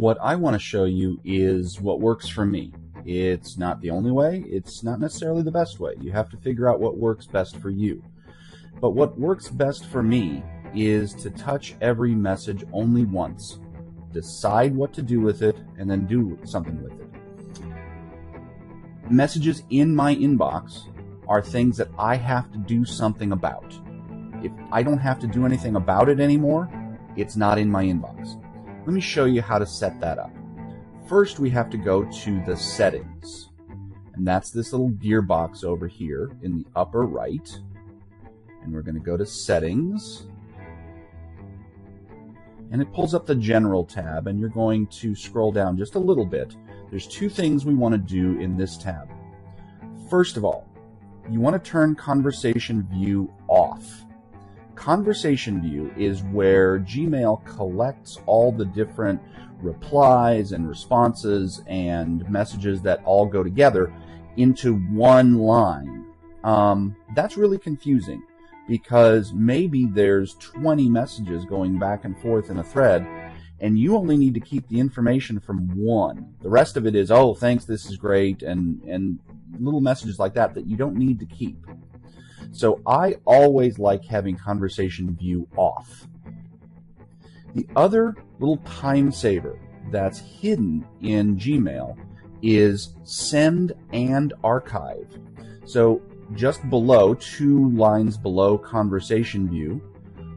what I want to show you is what works for me. It's not the only way, it's not necessarily the best way. You have to figure out what works best for you. But what works best for me is to touch every message only once, decide what to do with it, and then do something with it. Messages in my inbox are things that I have to do something about. If I don't have to do anything about it anymore, it's not in my inbox. Let me show you how to set that up. First, we have to go to the settings, and that's this little gear box over here in the upper right. And we're going to go to settings, and it pulls up the general tab, and you're going to scroll down just a little bit. There's two things we want to do in this tab. First of all, you want to turn conversation view off. Conversation view is where Gmail collects all the different replies and responses and messages that all go together into one line. That's really confusing because maybe there's 20 messages going back and forth in a thread, and you only need to keep the information from one. The rest of it is, oh, thanks, this is great, and little messages like that that you don't need to keep. So I always like having conversation view off. The other little time saver that's hidden in Gmail is send and archive. So just below, 2 lines below conversation view,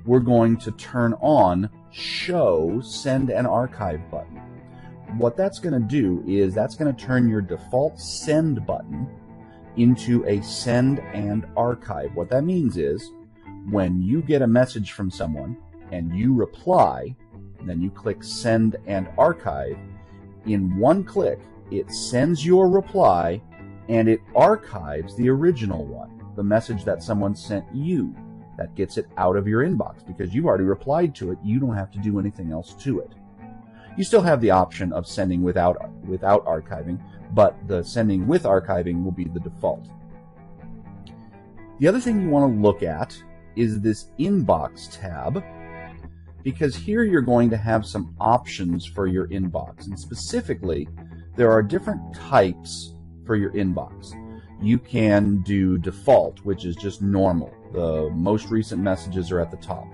we're going to turn on show send and archive button. What that's going to do is that's going to turn your default send button into a send and archive. What that means is when you get a message from someone and you reply, then you click send and archive, in one click it sends your reply and it archives the original one, the message that someone sent you. That gets it out of your inbox because you've already replied to it. You don't have to do anything else to it. You still have the option of sending without archiving, but the sending with archiving will be the default. The other thing you want to look at is this inbox tab, because here you're going to have some options for your inbox, and specifically there are different types for your inbox. You can do default, which is just normal. The most recent messages are at the top.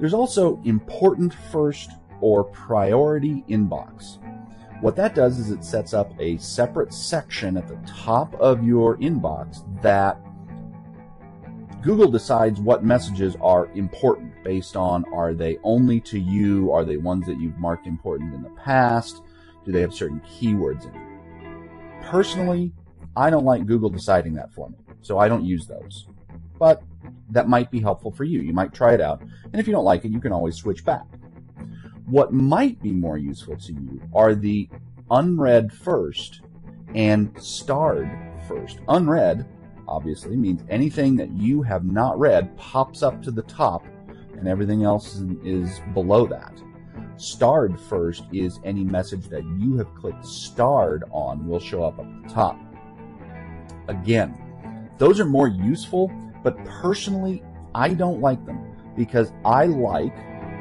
There's also important first or priority inbox. What that does is it sets up a separate section at the top of your inbox that Google decides what messages are important based on, are they only to you, are they ones that you've marked important in the past, do they have certain keywords in them. Personally, I don't like Google deciding that for me, so I don't use those. But that might be helpful for you. You might try it out, and if you don't like it, you can always switch back. What might be more useful to you are the unread first and starred first. Unread, obviously, means anything that you have not read pops up to the top, and everything else is below that. Starred first is any message that you have clicked starred on will show up at the top. Again, those are more useful, but personally, I don't like them because I like,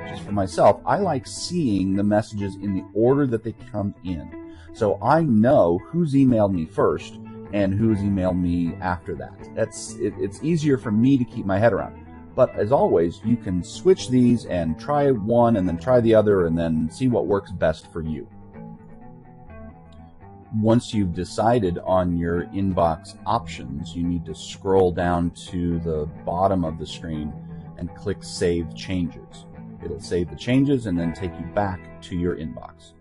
just for myself, I like seeing the messages in the order that they come in. So I know who's emailed me first and who's emailed me after that. It's easier for me to keep my head around. But as always, you can switch these and try one and then try the other and then see what works best for you. Once you've decided on your inbox options, you need to scroll down to the bottom of the screen and click Save Changes. It'll save the changes and then take you back to your inbox.